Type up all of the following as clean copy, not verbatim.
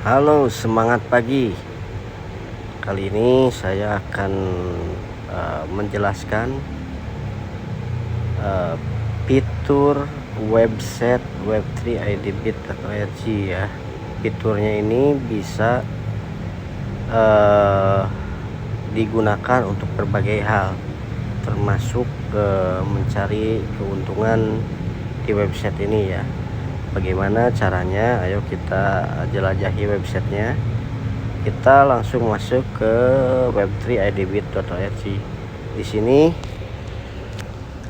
Halo, semangat pagi. Kali ini saya akan menjelaskan fitur website Web3 IDBit.org ya. Fiturnya ini bisa digunakan untuk berbagai hal, termasuk mencari keuntungan di website ini ya. Bagaimana caranya? Ayo kita jelajahi websitenya. Kita langsung masuk ke web3 idbit.org. Di sini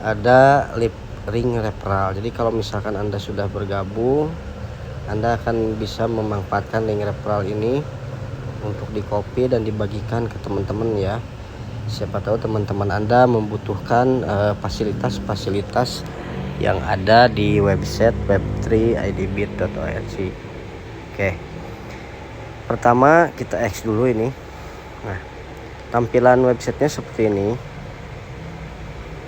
ada ring referral. Jadi kalau misalkan Anda sudah bergabung, Anda akan bisa memanfaatkan link referral ini untuk di-copy dan dibagikan ke teman-teman ya. Siapa tahu teman-teman Anda membutuhkan fasilitas-fasilitas yang ada di website web3 idbit.org. Oke. Pertama kita X dulu ini. Nah, tampilan websitenya seperti ini.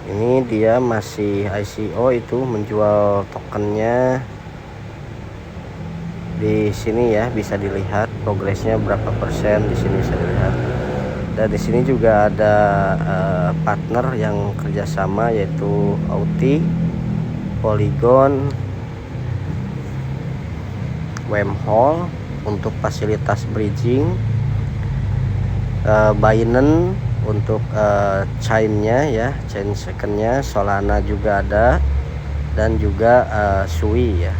Ini dia masih ICO, itu menjual tokennya. Di sini ya bisa dilihat progresnya berapa persen, di sini bisa dilihat. Dan di sini juga ada partner yang kerjasama, yaitu Auti, Polygon, Wormhole untuk fasilitas bridging, Binance untuk chainnya ya, chain secondnya, Solana juga ada, dan juga Sui ya.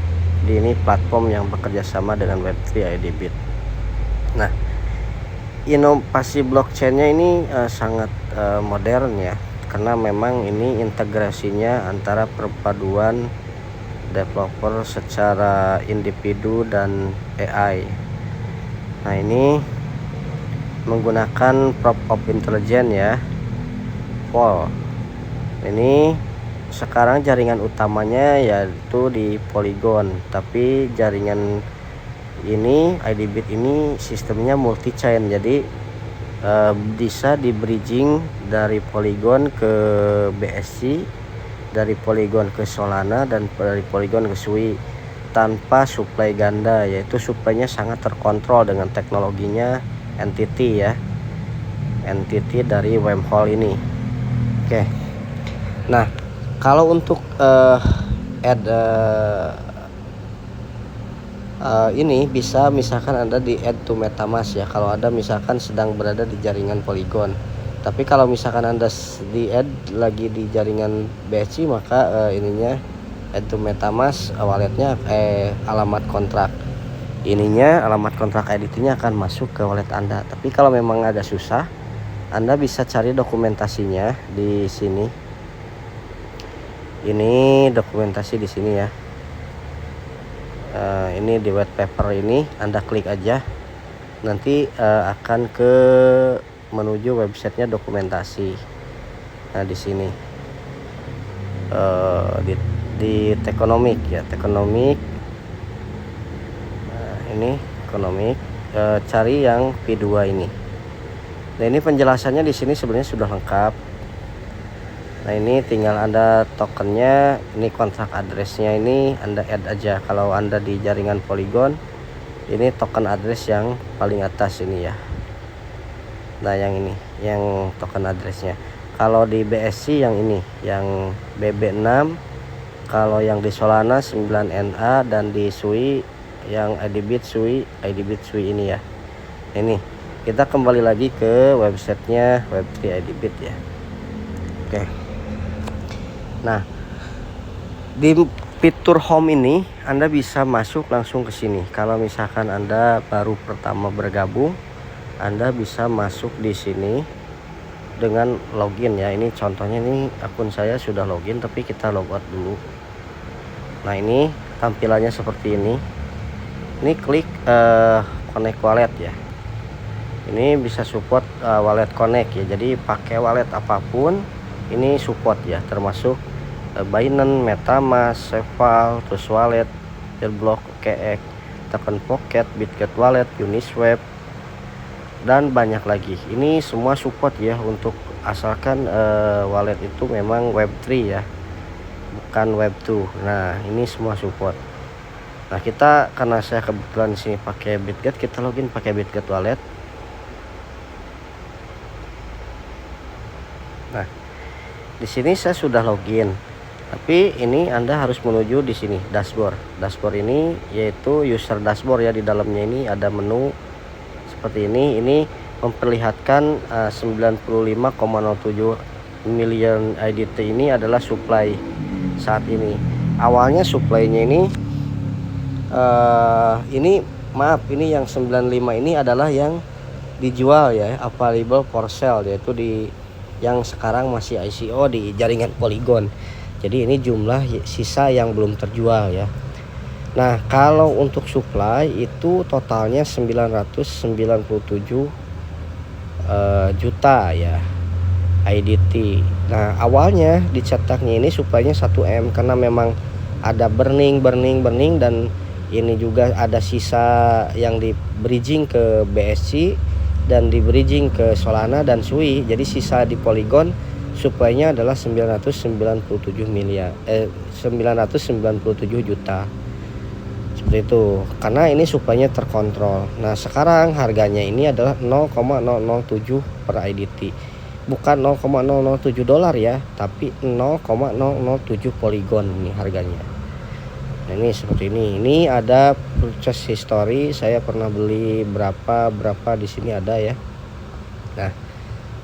Jadi ini platform yang bekerja sama dengan Web3 IDBit. Nah, inovasi blockchainnya ini sangat modern ya, karena memang ini integrasinya antara perpaduan developer secara individu dan AI. Nah, ini menggunakan proof of intelligence ya, POL. Ini sekarang jaringan utamanya yaitu di Polygon, tapi jaringan ini IDBit ini sistemnya multi chain, jadi bisa di bridging dari Polygon ke BSC, dari Polygon ke Solana, dan dari Polygon ke Sui tanpa supply ganda, yaitu supply-nya sangat terkontrol dengan teknologinya entity ya, entity dari Wormhole ini. Oke. Nah, kalau untuk add ini bisa misalkan Anda di add to MetaMask ya, kalau Anda misalkan sedang berada di jaringan Polygon. Tapi kalau misalkan Anda di add lagi di jaringan BSC, maka ininya add to MetaMask, walletnya alamat kontrak ininya, alamat kontrak ID-nya akan masuk ke wallet Anda. Tapi kalau memang agak susah, Anda bisa cari dokumentasinya di sini. Ini dokumentasi di sini ya. Ini di white paper ini, Anda klik aja, nanti akan ke menuju websitenya dokumentasi. Nah, di sini di Tekonomik ya, Tekonomik. Nah, ini Tekonomik, cari yang V2 ini. Nah, ini penjelasannya di sini sebenarnya sudah lengkap. Nah, ini tinggal Anda tokennya, ini kontrak addressnya ini Anda add aja. Kalau Anda di jaringan Polygon, ini token address yang paling atas ini ya. Nah, yang ini, yang token addressnya. Kalau di BSC yang ini, yang BB6. Kalau yang di Solana 9NA, dan di Sui yang IDBit Sui ini ya. Ini kita kembali lagi ke websitenya Web3 IDBit ya. Oke. Nah, di fitur home ini Anda bisa masuk langsung ke sini. Kalau misalkan Anda baru pertama bergabung, Anda bisa masuk di sini dengan login ya. Ini contohnya, ini akun saya sudah login, tapi kita logout dulu. Nah, ini tampilannya seperti ini. Ini klik connect wallet ya. Ini bisa support wallet connect ya. Jadi pakai wallet apapun ini support ya, termasuk Binance, MetaMask, Cephal, Trust Wallet, Airblock, KX, Token Pocket, Bitget Wallet, Uniswap, dan banyak lagi. Ini semua support ya, untuk asalkan wallet itu memang Web3 ya, bukan Web2. Nah, ini semua support. Nah, kita karena saya kebetulan di sini pakai Bitget, kita login pakai Bitget Wallet. Nah, di sini saya sudah login. Tapi ini Anda harus menuju di sini dashboard. Dashboard ini yaitu user dashboard ya, di dalamnya ini ada menu seperti ini. Ini memperlihatkan 95,07 million IDT ini adalah supply saat ini. Awalnya supply-nya ini maaf, ini yang 95 ini adalah yang dijual ya, available for sale, yaitu di yang sekarang masih ICO di jaringan Polygon. Jadi ini jumlah sisa yang belum terjual ya. Nah, kalau untuk supply itu totalnya 997 juta ya IDT. Nah, awalnya dicetaknya ini supply-nya 1M karena memang ada burning dan ini juga ada sisa yang di bridging ke BSC dan di bridging ke Solana dan Sui. Jadi sisa di Polygon supply-nya adalah 997 juta. Seperti itu. Karena ini supply-nya terkontrol. Nah, sekarang harganya ini adalah 0,007 per IDT. Bukan 0,007 dolar ya, tapi 0,007 Polygon ini harganya. Nah, ini seperti ini. Ini ada purchase history, saya pernah beli berapa di sini ada ya. Nah,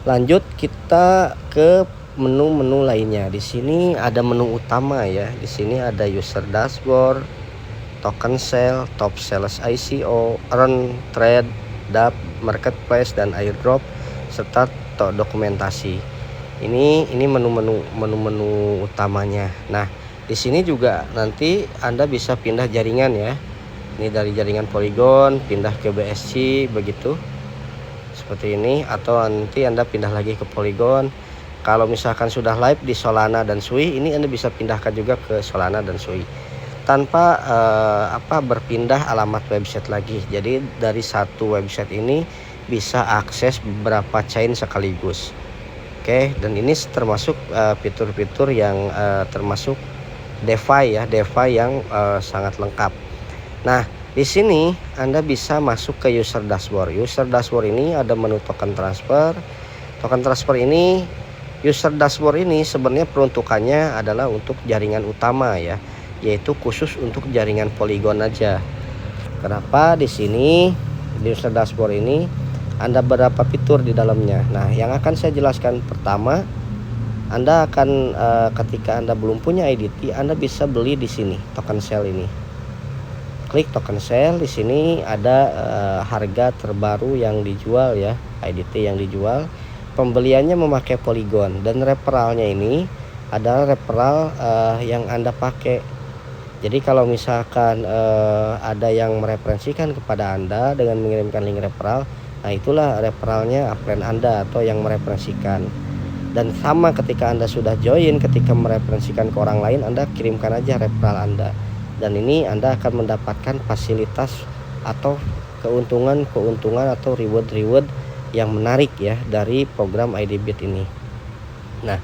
lanjut kita ke menu-menu lainnya. Di sini ada menu utama ya. Di sini ada user dashboard, token sale, top sales ICO, earn, trade, DApp, marketplace dan airdrop serta dokumentasi. Ini menu-menu utamanya. Nah, di sini juga nanti Anda bisa pindah jaringan ya. Ini dari jaringan Polygon pindah ke BSC begitu. Seperti ini, atau nanti Anda pindah lagi ke Polygon. Kalau misalkan sudah live di Solana dan Sui, ini Anda bisa pindahkan juga ke Solana dan Sui tanpa berpindah alamat website lagi. Jadi dari satu website ini bisa akses beberapa chain sekaligus. Oke, dan ini termasuk fitur-fitur yang termasuk DeFi ya, DeFi yang sangat lengkap. Nah, di sini Anda bisa masuk ke user dashboard. User dashboard ini ada menu token transfer. Token transfer ini, user dashboard ini sebenarnya peruntukannya adalah untuk jaringan utama ya, yaitu khusus untuk jaringan Polygon aja. Kenapa di sini di user dashboard ini ada beberapa fitur di dalamnya. Nah, yang akan saya jelaskan pertama, Anda akan ketika Anda belum punya IDT, Anda bisa beli di sini token sale ini. Klik token sale, di sini ada harga terbaru yang dijual ya, IDT yang dijual. Pembeliannya memakai Polygon dan referralnya ini adalah referral yang Anda pakai. Jadi kalau misalkan ada yang mereferensikan kepada Anda dengan mengirimkan link referral, nah itulah referralnya upline Anda atau yang mereferensikan. Dan sama ketika Anda sudah join, ketika mereferensikan ke orang lain, Anda kirimkan aja referral Anda. Dan ini Anda akan mendapatkan fasilitas atau keuntungan atau reward yang menarik ya dari program IDBit ini. Nah,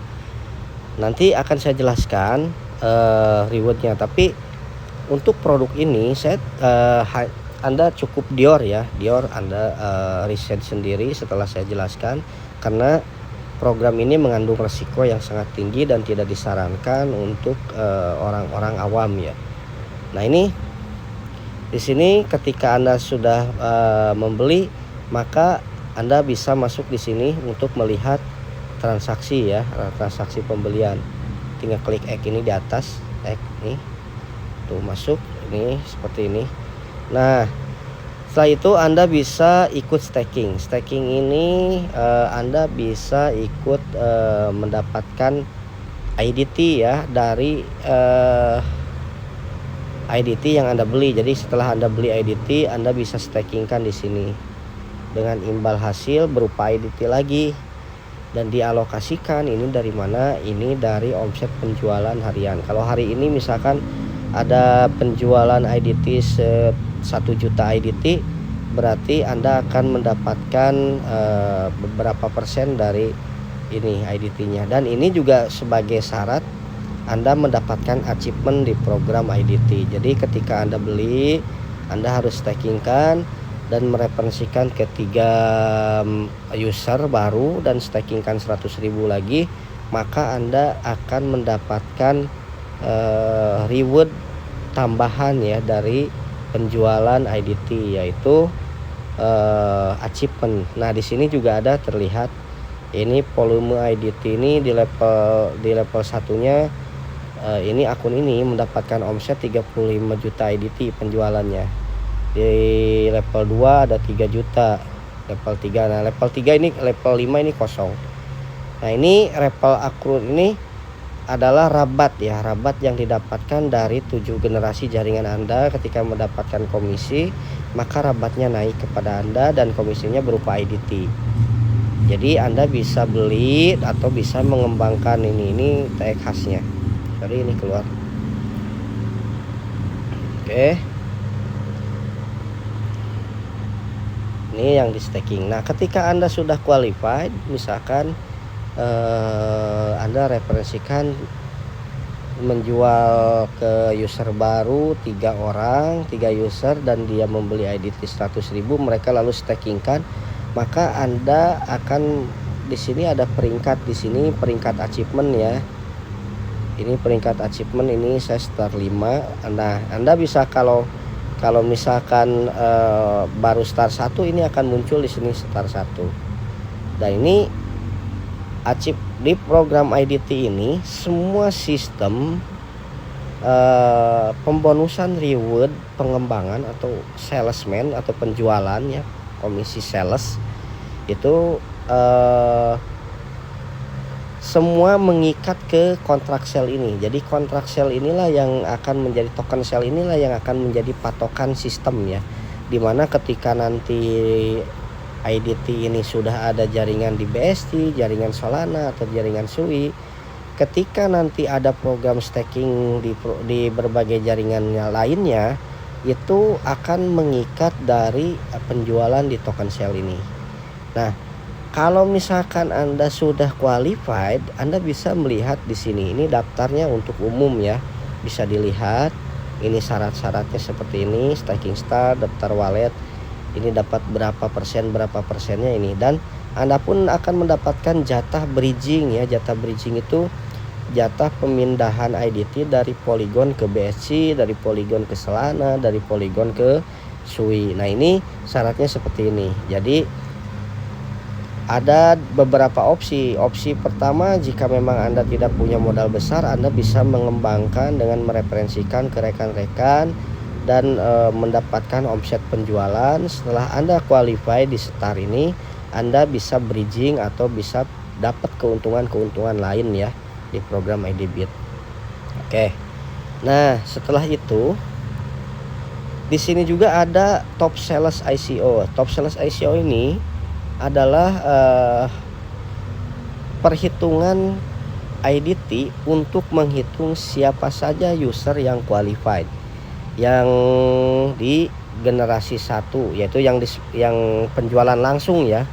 nanti akan saya jelaskan rewardnya. Tapi untuk produk ini Anda cukup Dior ya, Dior Anda riset sendiri setelah saya jelaskan, karena program ini mengandung resiko yang sangat tinggi dan tidak disarankan untuk orang-orang awam ya. Nah, ini di sini ketika Anda sudah membeli, maka Anda bisa masuk di sini untuk melihat transaksi ya, transaksi pembelian. Tinggal klik X ini di atas, X nih. Tuh masuk ini seperti ini. Nah, setelah itu Anda bisa ikut staking. Staking ini Anda bisa ikut mendapatkan IDT ya dari IDT yang Anda beli. Jadi setelah Anda beli IDT, Anda bisa stakingkan di sini dengan imbal hasil berupa IDT lagi, dan dialokasikan ini dari mana? Ini dari omset penjualan harian. Kalau hari ini misalkan ada penjualan IDT 1 juta IDT, berarti Anda akan mendapatkan beberapa persen dari ini IDT-nya. Dan ini juga sebagai syarat Anda mendapatkan achievement di program IDT. Jadi ketika Anda beli, Anda harus stakingkan dan mereferensikan ke 3 user baru dan stakingkan 100.000 lagi, maka Anda akan mendapatkan reward tambahan ya dari penjualan IDT, yaitu achievement. Nah, di sini juga ada terlihat ini volume IDT ini di level satunya, ini akun ini mendapatkan omset 35 juta IDT penjualannya. Di level 2 ada 3 juta, level 3. Nah, level 3 ini, level 5 ini kosong. Nah, ini level akun ini adalah rabat ya, rabat yang didapatkan dari 7 generasi jaringan Anda. Ketika mendapatkan komisi, maka rabatnya naik kepada Anda dan komisinya berupa IDT. Jadi Anda bisa beli atau bisa mengembangkan ini tag khasnya. Sorry, ini keluar. Oke. Ini yang di staking. Nah, ketika Anda sudah qualified, misalkan Anda referensikan menjual ke user baru 3 orang, 3 user, dan dia membeli IDT 100.000, mereka lalu stakingkan, maka Anda akan, di sini ada peringkat, di sini peringkat achievement ya. Ini peringkat achievement, ini saya star 5. Nah, Anda bisa kalau misalkan baru star 1, ini akan muncul di sini star 1. Dan ini di program IDT ini semua sistem pembonusan reward pengembangan atau salesman atau penjualan ya, komisi sales itu semua mengikat ke kontrak sell ini. Jadi kontrak sell inilah yang akan menjadi, token sell inilah yang akan menjadi patokan sistem ya. Dimana ketika nanti IDT ini sudah ada jaringan di BSC, jaringan Solana atau jaringan Sui, ketika nanti ada program staking di berbagai jaringan lainnya, itu akan mengikat dari penjualan di token sell ini. Nah, kalau misalkan Anda sudah qualified, Anda bisa melihat di sini. Ini daftarnya untuk umum ya. Bisa dilihat. Ini syarat-syaratnya seperti ini, staking start, daftar wallet. Ini dapat berapa persennya ini, dan Anda pun akan mendapatkan jatah bridging ya. Jatah bridging itu jatah pemindahan IDT dari Polygon ke BSC, dari Polygon ke Solana, dari Polygon ke Sui. Nah, ini syaratnya seperti ini. Jadi ada beberapa opsi. Opsi pertama, jika memang Anda tidak punya modal besar, Anda bisa mengembangkan dengan mereferensikan ke rekan-rekan dan mendapatkan omset penjualan. Setelah Anda qualify di star ini, Anda bisa bridging atau bisa dapat keuntungan-keuntungan lain ya di program IDBit. Oke. Nah, setelah itu di sini juga ada top sales ICO. Top sales ICO ini adalah perhitungan IDT untuk menghitung siapa saja user yang qualified yang di generasi 1, yaitu yang penjualan langsung ya.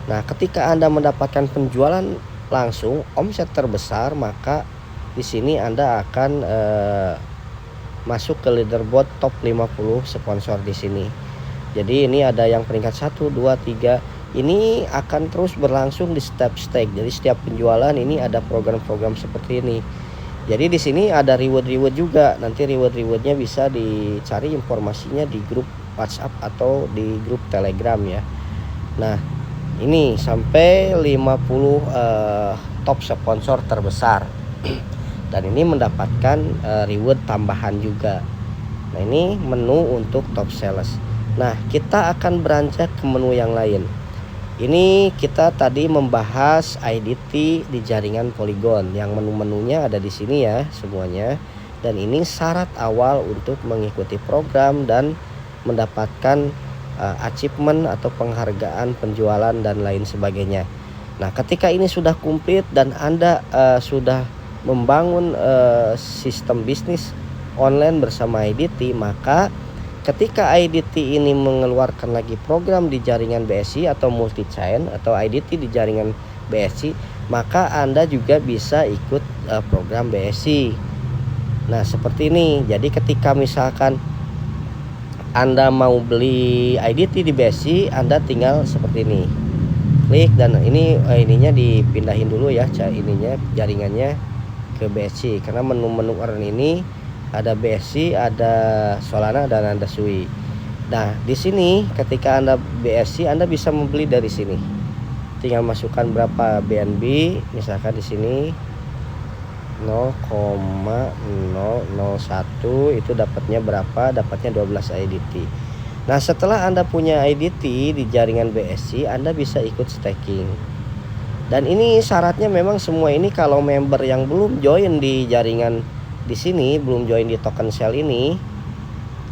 Nah, ketika Anda mendapatkan penjualan langsung omset terbesar, maka di sini Anda akan masuk ke leaderboard top 50 sponsor di sini. Jadi ini ada yang peringkat 1, 2, 3. Ini akan terus berlangsung di step stake. Jadi setiap penjualan ini ada program-program seperti ini. Jadi di sini ada reward juga. Nanti rewardnya bisa dicari informasinya di grup WhatsApp atau di grup Telegram ya. Nah, ini sampai 50 top sponsor terbesar. Dan ini mendapatkan reward tambahan juga. Nah, ini menu untuk top sales. Nah, kita akan beranjak ke menu yang lain. Ini kita tadi membahas IDT di jaringan Polygon. Yang menu-menunya ada di sini ya semuanya. Dan ini syarat awal untuk mengikuti program dan mendapatkan achievement atau penghargaan penjualan dan lain sebagainya. Nah, ketika ini sudah komplit dan Anda sudah membangun sistem bisnis online bersama IDT, maka ketika IDT ini mengeluarkan lagi program di jaringan BSC atau multi chain atau IDT di jaringan BSC, maka Anda juga bisa ikut program BSI. Nah seperti ini. Jadi ketika misalkan Anda mau beli IDT di BSI, Anda tinggal seperti ini, klik, dan ini ininya dipindahin dulu ya, ininya jaringannya ke BSI, karena menu-menu earn ini ada BSI, ada Solana, dan ada SUI. Nah di sini ketika Anda BSI, Anda bisa membeli dari sini, tinggal masukkan berapa BNB, misalkan di sini 0,001, itu dapatnya berapa, dapatnya 12 IDT. Nah setelah Anda punya IDT di jaringan BSI, Anda bisa ikut staking. Dan ini syaratnya memang semua ini kalau member yang belum join di jaringan di sini, belum join di token sale ini,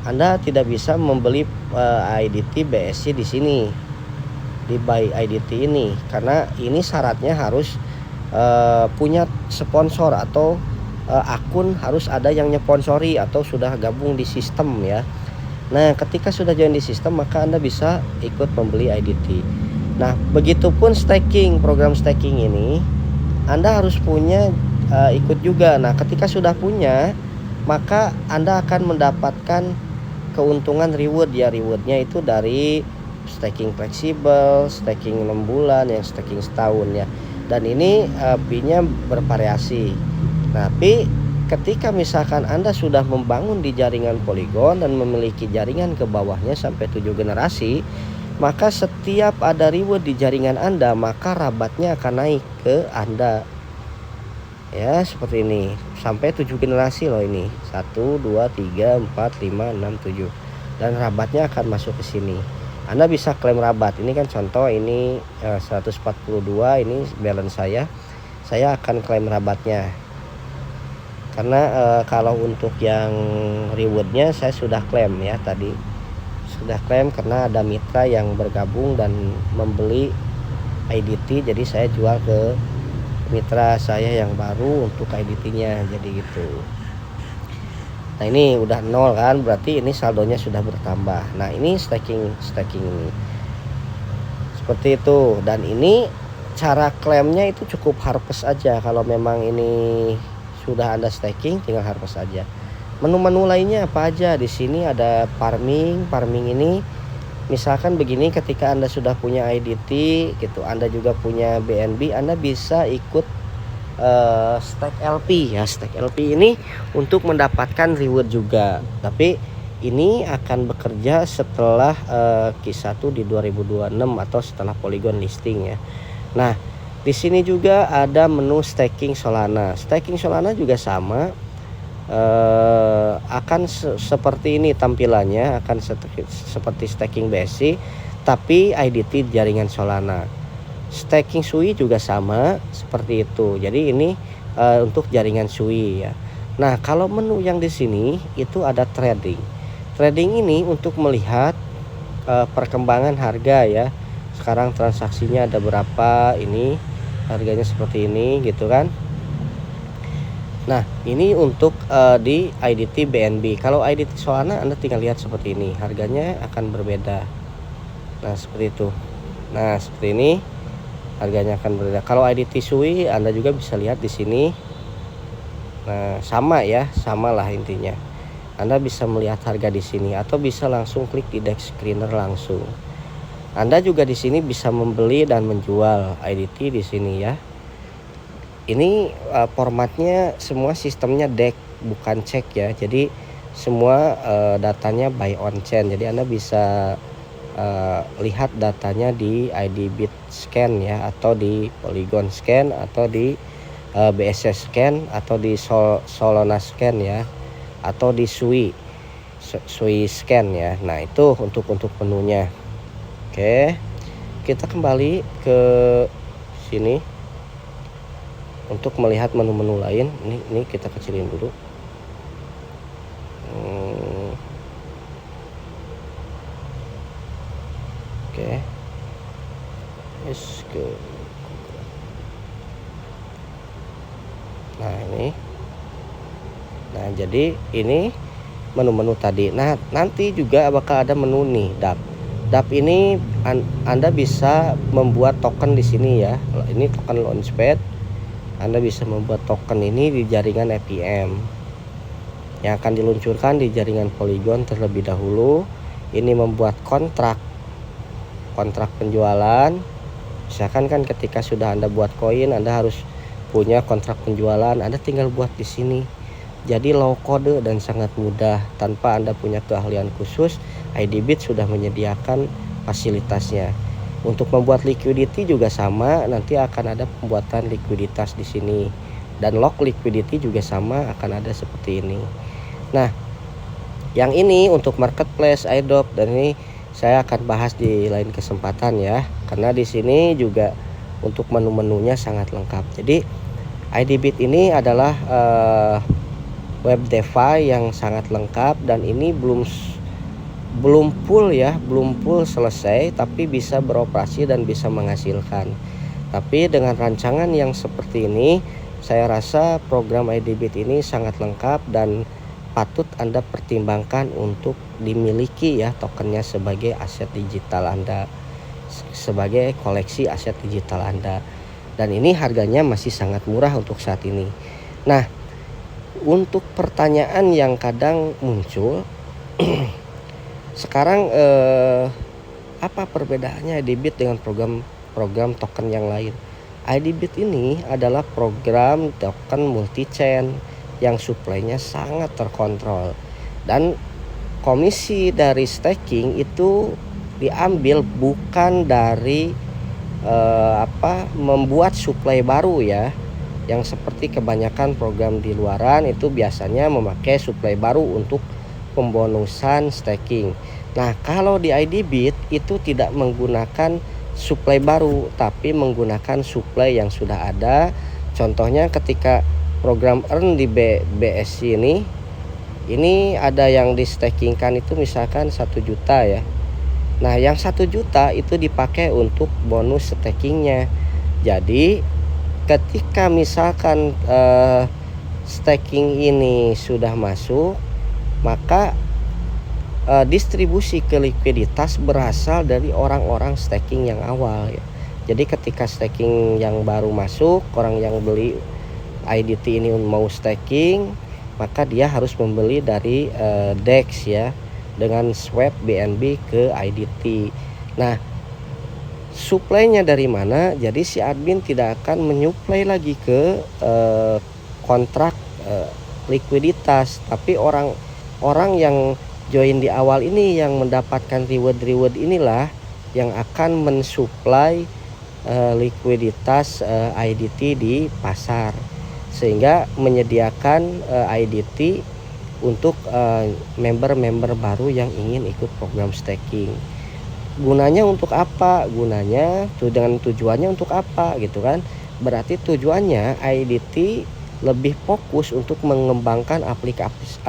Anda tidak bisa membeli IDT BSI di sini, di buy IDT ini, karena ini syaratnya harus punya sponsor atau akun harus ada yang nyponsori atau sudah gabung di sistem ya. Nah ketika sudah join di sistem, maka Anda bisa ikut membeli IDT. Nah begitupun staking, program staking ini Anda harus punya ikut juga. Nah ketika sudah punya, maka Anda akan mendapatkan keuntungan reward ya. Rewardnya itu dari staking fleksibel, staking 6 bulan, yang staking setahun ya. Dan ini fee-nya bervariasi. Tapi ketika misalkan Anda sudah membangun di jaringan Polygon dan memiliki jaringan ke bawahnya sampai 7 generasi, maka setiap ada reward di jaringan Anda, maka rabatnya akan naik ke Anda. Ya, seperti ini. Sampai 7 generasi loh ini. 1 2 3 4 5 6 7. Dan rabatnya akan masuk ke sini. Anda bisa klaim rabat. Ini kan contoh, ini 142, ini balance saya. Saya akan klaim rabatnya. Karena kalau untuk yang rewardnya saya sudah klaim ya tadi. Sudah klaim karena ada mitra yang bergabung dan membeli IDT, jadi saya jual ke mitra saya yang baru untuk IDT-nya, jadi gitu. Nah ini udah 0 kan, berarti ini saldonya sudah bertambah. Nah ini staking ini seperti itu. Dan ini cara klaimnya itu cukup harvest aja. Kalau memang ini sudah Anda staking, tinggal harvest aja. Menu-menu lainnya apa aja di sini, ada farming ini misalkan begini, ketika Anda sudah punya IDT gitu, Anda juga punya BNB, Anda bisa ikut stake LP ya. Stake LP ini untuk mendapatkan reward juga, tapi ini akan bekerja setelah Q1 di 2026 atau setelah Polygon listing ya. Nah di sini juga ada menu staking Solana. Staking Solana juga sama, akan seperti ini tampilannya, akan seperti staking BSC tapi IDT jaringan Solana. Staking SUI juga sama seperti itu. Jadi ini untuk jaringan SUI ya. Nah kalau menu yang di sini itu ada trading. Trading ini untuk melihat perkembangan harga ya. Sekarang transaksinya ada berapa, ini harganya seperti ini gitu kan. Nah ini untuk di IDT BNB. Kalau IDT Solana Anda tinggal lihat seperti ini, harganya akan berbeda. Nah seperti itu. Nah seperti ini harganya akan berbeda. Kalau IDT SUI Anda juga bisa lihat di sini. Nah sama ya, samalah intinya. Anda bisa melihat harga di sini atau bisa langsung klik di DEX screener langsung. Anda juga di sini bisa membeli dan menjual IDT di sini ya. Ini formatnya semua sistemnya DEX bukan cek ya. Jadi semua datanya buy on chain. Jadi Anda bisa lihat datanya di ID Bitscan ya, atau di Polygon Scan, atau di BSC Scan, atau di Solana Scan ya, atau di SUI Scan ya. Nah itu untuk menunya. Oke, kita kembali ke sini untuk melihat menu-menu lain. Ini kita kecilin dulu. Oke, let's go. Nah ini, nah jadi ini menu-menu tadi. Nah nanti juga bakal ada menu nih DApp. DApp ini Anda bisa membuat token di sini ya. Ini token Launchpad. Anda bisa membuat token ini di jaringan EPM yang akan diluncurkan di jaringan Polygon terlebih dahulu. Ini membuat kontrak penjualan. Misalkan kan ketika sudah Anda buat koin, Anda harus punya kontrak penjualan, Anda tinggal buat di sini. Jadi low code dan sangat mudah, tanpa Anda punya keahlian khusus. IDBit sudah menyediakan fasilitasnya. Untuk membuat liquidity juga sama, nanti akan ada pembuatan likuiditas di sini, dan lock liquidity juga sama, akan ada seperti ini. Nah, yang ini untuk marketplace airdrop, dan ini saya akan bahas di lain kesempatan ya, karena di sini juga untuk menu-menunya sangat lengkap. Jadi IDBit ini adalah web DeFi yang sangat lengkap, dan ini belum full ya, belum full selesai, tapi bisa beroperasi dan bisa menghasilkan. Tapi dengan rancangan yang seperti ini, saya rasa program IDBit ini sangat lengkap dan patut Anda pertimbangkan untuk dimiliki ya, tokennya sebagai aset digital Anda, sebagai koleksi aset digital Anda. Dan ini harganya masih sangat murah untuk saat ini. Nah, untuk pertanyaan yang kadang muncul sekarang, apa perbedaannya IDBit dengan program token yang lain? IDBit ini adalah program token multi-chain yang supply-nya sangat terkontrol, dan komisi dari staking itu diambil bukan dari membuat supply baru ya, yang seperti kebanyakan program di luaran itu biasanya memakai supply baru untuk pembonusan staking. Nah, kalau di IDBit itu tidak menggunakan supply baru, tapi menggunakan supply yang sudah ada. Contohnya ketika program earn di BSC ini ada yang di stakingkan itu misalkan 1 juta ya. Nah, yang 1 juta itu dipakai untuk bonus stakingnya. Jadi ketika misalkan staking ini sudah masuk, maka distribusi ke likuiditas berasal dari orang-orang staking yang awal ya. Jadi ketika staking yang baru masuk, orang yang beli IDT ini mau staking, maka dia harus membeli dari DEX ya, dengan swap BNB ke IDT. Nah, supply-nya dari mana? Jadi si admin tidak akan menyuplai lagi ke kontrak likuiditas, tapi orang yang join di awal ini yang mendapatkan reward inilah yang akan mensuplai likuiditas IDT di pasar, sehingga menyediakan IDT untuk member-member baru yang ingin ikut program staking. Gunanya untuk apa? Gunanya dengan tujuannya untuk apa gitu kan? Berarti tujuannya IDT lebih fokus untuk mengembangkan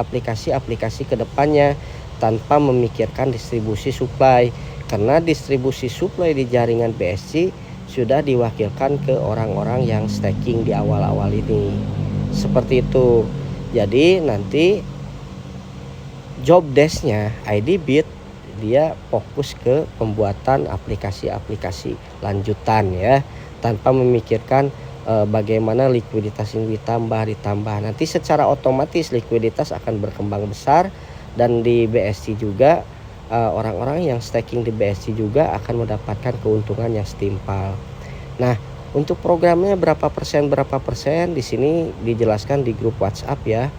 aplikasi-aplikasi kedepannya tanpa memikirkan distribusi supply, karena distribusi supply di jaringan BSC sudah diwakilkan ke orang-orang yang staking di awal-awal ini. Seperti itu. Jadi nanti job desk-nya IDBit dia fokus ke pembuatan aplikasi-aplikasi lanjutan ya, tanpa memikirkan bagaimana likuiditas ini ditambah. Nanti secara otomatis likuiditas akan berkembang besar, dan di BSC juga orang-orang yang staking di BSC juga akan mendapatkan keuntungan yang setimpal. Nah, untuk programnya berapa persen di sini dijelaskan di grup WhatsApp ya.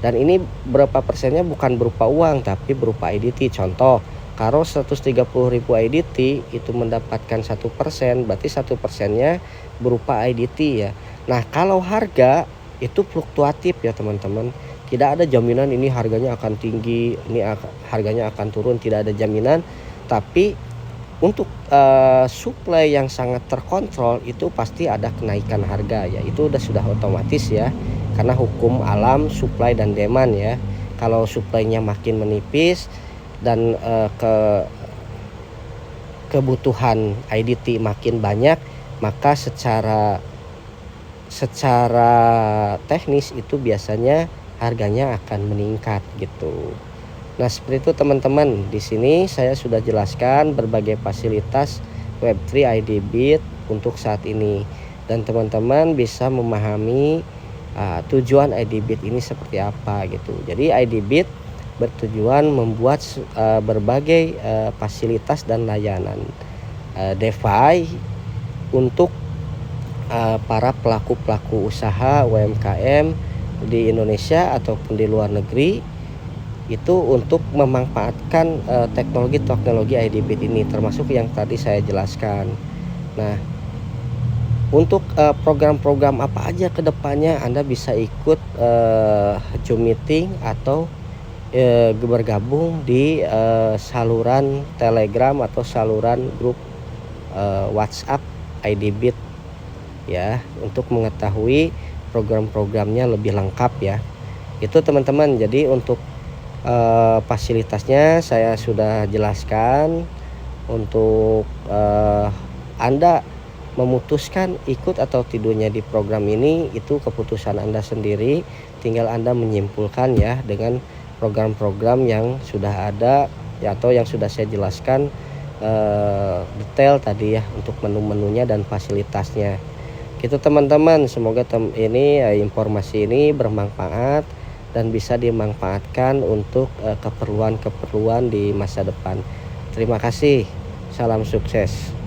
Dan ini berapa persennya bukan berupa uang tapi berupa IDT. Contoh, kalau 130.000 IDT itu mendapatkan 1%, berarti 1%-nya berupa IDT ya. Nah, kalau harga itu fluktuatif ya teman-teman. Tidak ada jaminan ini harganya akan tinggi, ini harganya akan turun, tidak ada jaminan. Tapi untuk supply yang sangat terkontrol itu pasti ada kenaikan harga ya. Itu sudah otomatis ya, karena hukum alam supply dan demand ya. Kalau supply-nya makin menipis dan kebutuhan IDT makin banyak, maka secara teknis itu biasanya harganya akan meningkat gitu. Nah, seperti itu teman-teman. Di sini saya sudah jelaskan berbagai fasilitas Web3 IDBit untuk saat ini. dan teman-teman bisa memahami tujuan IDBit ini seperti apa gitu. Jadi IDBit bertujuan membuat berbagai fasilitas dan layanan DeFi untuk para pelaku-pelaku usaha UMKM di Indonesia ataupun di luar negeri, itu untuk memanfaatkan teknologi-teknologi IDBit ini, termasuk yang tadi saya jelaskan. Nah, untuk program-program apa aja ke depannya Anda bisa ikut Zoom meeting atau bergabung di saluran Telegram atau saluran grup WhatsApp IDBit ya, untuk mengetahui program-programnya lebih lengkap ya. Itu teman-teman. Jadi untuk fasilitasnya saya sudah jelaskan. Untuk Anda memutuskan ikut atau tidaknya di program ini, itu keputusan Anda sendiri. Tinggal Anda menyimpulkan ya dengan program-program yang sudah ada ya, atau yang sudah saya jelaskan detail tadi ya, untuk menu-menunya dan fasilitasnya gitu teman-teman. Semoga ini informasi ini bermanfaat dan bisa dimanfaatkan untuk keperluan-keperluan di masa depan. Terima kasih, salam sukses.